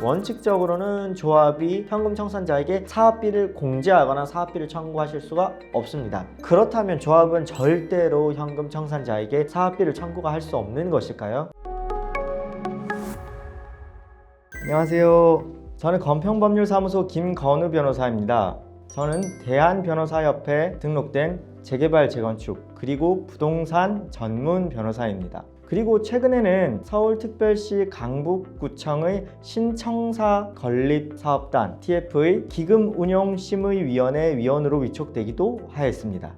원칙적으로는 조합이 현금 청산자에게 사업비를 공제하거나 사업비를 청구하실 수가 없습니다. 그렇다면 조합은 절대로 현금 청산자에게 사업비를 청구가 할 수 없는 것일까요? 안녕하세요. 저는 건평법률사무소 김건우 변호사입니다. 저는 대한변호사협회에 등록된 재개발, 재건축, 그리고 부동산 전문 변호사입니다. 그리고 최근에는 서울특별시 강북구청의 신청사 건립사업단 TF의 기금운용심의위원회 위원으로 위촉되기도 하였습니다.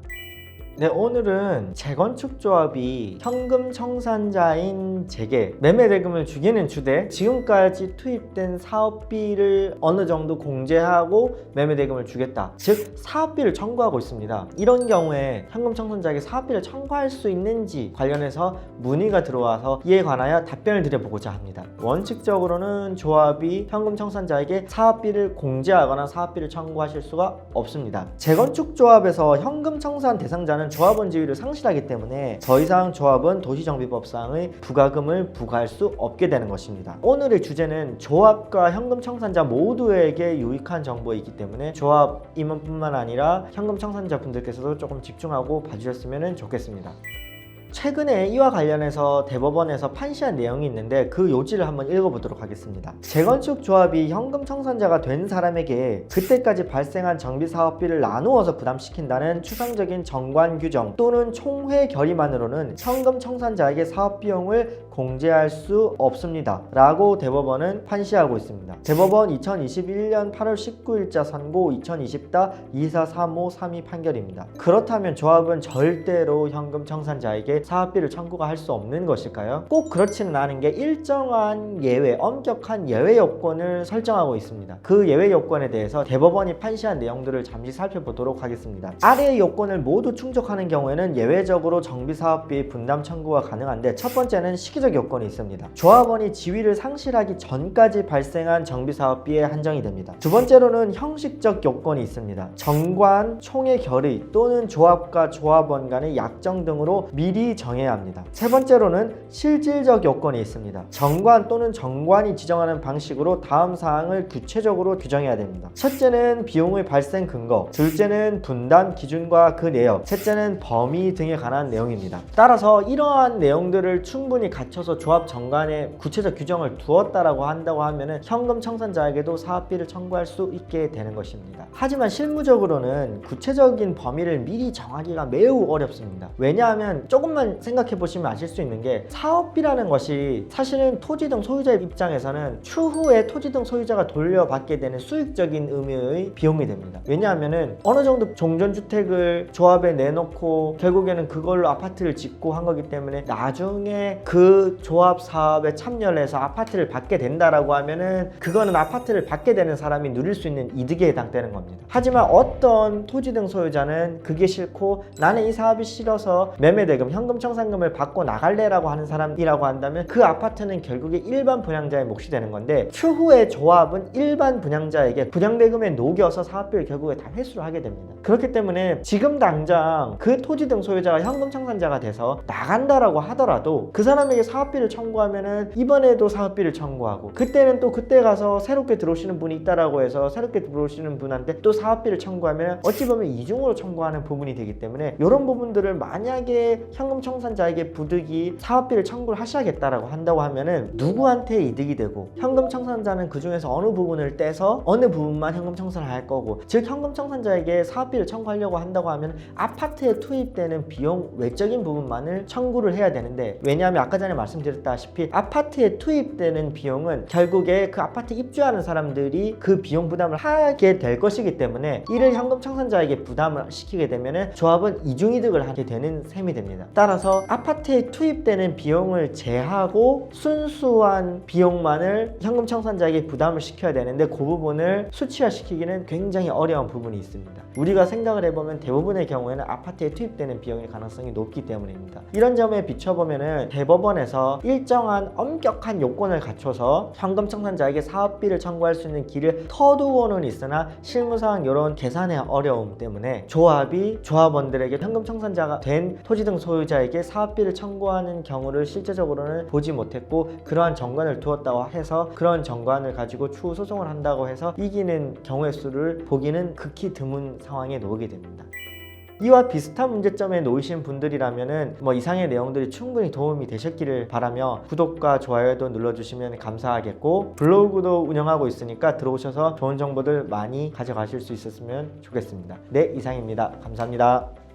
네, 오늘은 재건축조합이 현금 청산자인 제게 매매대금을 주기는 주되 지금까지 투입된 사업비를 어느 정도 공제하고 매매대금을 주겠다, 즉 사업비를 청구하고 있습니다. 이런 경우에 현금 청산자에게 사업비를 청구할 수 있는지 관련해서 문의가 들어와서 이에 관하여 답변을 드려보고자 합니다. 원칙적으로는 조합이 현금 청산자에게 사업비를 공제하거나 사업비를 청구하실 수가 없습니다. 재건축조합에서 현금 청산 대상자는 조합원 지위를 상실하기 때문에 더 이상 조합은 도시정비법상의 부가금을 부과할 수 없게 되는 것입니다. 오늘의 주제는 조합과 현금 청산자 모두에게 유익한 정보이기 때문에 조합 임원뿐만 아니라 현금 청산자 분들께서도 조금 집중하고 봐주셨으면 좋겠습니다. 최근에 이와 관련해서 대법원에서 판시한 내용이 있는데 그 요지를 한번 읽어보도록 하겠습니다. 재건축 조합이 현금 청산자가 된 사람에게 그때까지 발생한 정비사업비를 나누어서 부담시킨다는 추상적인 정관 규정 또는 총회 결의만으로는 현금 청산자에게 사업비용을 공제할 수 없습니다 라고 대법원은 판시하고 있습니다. 대법원 2021년 8월 19일자 선고 2020-243532 판결입니다. 그렇다면 조합은 절대로 현금 청산자에게 사업비를 청구가 할 수 없는 것일까요? 꼭 그렇지는 않은 게 일정한 예외, 엄격한 예외 요건을 설정하고 있습니다. 그 예외 요건에 대해서 대법원이 판시한 내용들을 잠시 살펴보도록 하겠습니다. 아래의 요건을 모두 충족하는 경우에는 예외적으로 정비사업비 분담 청구가 가능한데, 첫 번째는 시기적 요건이 있습니다. 조합원이 지위를 상실하기 전까지 발생한 정비사업비에 한정이 됩니다. 두 번째로는 형식적 요건이 있습니다. 정관, 총회 결의 또는 조합과 조합원 간의 약정 등으로 미리 정해야 합니다. 세 번째로는 실질적 요건이 있습니다. 정관 또는 정관이 지정하는 방식으로 다음 사항을 구체적으로 규정해야 됩니다. 첫째는 비용의 발생 근거, 둘째는 분담 기준과 그 내역, 셋째는 범위 등에 관한 내용입니다. 따라서 이러한 내용들을 충분히 갖춰서 조합 정관에 구체적 규정을 두었다라고 한다고 하면은 현금 청산자에게도 사업비를 청구할 수 있게 되는 것입니다. 하지만 실무적으로는 구체적인 범위를 미리 정하기가 매우 어렵습니다. 왜냐하면 조금만 생각해 보시면 아실 수 있는 게, 사업비라는 것이 사실은 토지 등 소유자의 입장에서는 추후에 토지 등 소유자가 돌려받게 되는 수익적인 의미의 비용이 됩니다. 왜냐하면은 어느 정도 종전주택을 조합에 내놓고 결국에는 그걸로 아파트를 짓고 한 거기 때문에 나중에 그 조합 사업에 참여를 해서 아파트를 받게 된다라고 하면은 그거는 아파트를 받게 되는 사람이 누릴 수 있는 이득에 해당되는 겁니다. 하지만 어떤 토지 등 소유자는 그게 싫고 나는 이 사업이 싫어서 매매대금, 현금 청산금을 받고 나갈래라고 하는 사람이라고 한다면 그 아파트는 결국에 일반 분양자의 몫이 되는 건데, 추후에 조합은 일반 분양자에게 분양대금에 녹여서 사업비를 결국에 다 회수를 하게 됩니다. 그렇기 때문에 지금 당장 그 토지 등 소유자가 현금 청산자가 돼서 나간다라고 하더라도 그 사람에게 사업비를 청구하면은 이번에도 사업비를 청구하고, 그때는 또 그때 가서 새롭게 들어오시는 분이 있다라고 해서 새롭게 들어오시는 분한테 또 사업비를 청구하면 어찌 보면 이중으로 청구하는 부분이 되기 때문에, 이런 부분들을 만약에 현금 청산자에게 부득이 사업비를 청구를 하셔야겠다라고 한다고 하면은 누구한테 이득이 되고, 현금 청산자는 그 중에서 어느 부분을 떼서 어느 부분만 현금 청산을 할 거고, 즉 현금 청산자에게 사업비를 청구하려고 한다고 하면 아파트에 투입되는 비용 외적인 부분만을 청구를 해야 되는데, 왜냐하면 아까 전에 말씀드렸다시피 아파트에 투입되는 비용은 결국에 그 아파트 입주하는 사람들이 그 비용 부담을 하게 될 것이기 때문에, 이를 현금 청산자에게 부담을 시키게 되면은 조합은 이중이득을 하게 되는 셈이 됩니다. 따라서 아파트에 투입되는 비용을 제하고 순수한 비용만을 현금 청산자에게 부담을 시켜야 되는데, 그 부분을 수치화시키기는 굉장히 어려운 부분이 있습니다. 우리가 생각을 해보면 대부분의 경우에는 아파트에 투입되는 비용의 가능성이 높기 때문입니다. 이런 점에 비춰보면은 대법원에서 법원에서 일정한 엄격한 요건을 갖춰서 현금 청산자에게 사업비를 청구할 수 있는 길을 터두고는 있으나 실무상 이런 계산의 어려움 때문에 조합원들에게 현금 청산자가 된 토지 등 소유자에게 사업비를 청구하는 경우를 실제적으로는 보지 못했고, 그러한 정관을 두었다고 해서 그런 정관을 가지고 추후 소송을 한다고 해서 이기는 경우의 수를 보기는 극히 드문 상황에 놓이게 됩니다. 이와 비슷한 문제점에 놓이신 분들이라면은 이상의 내용들이 충분히 도움이 되셨기를 바라며 구독과 좋아요도 눌러주시면 감사하겠고, 블로그도 운영하고 있으니까 들어오셔서 좋은 정보들 많이 가져가실 수 있었으면 좋겠습니다. 네, 이상입니다. 감사합니다.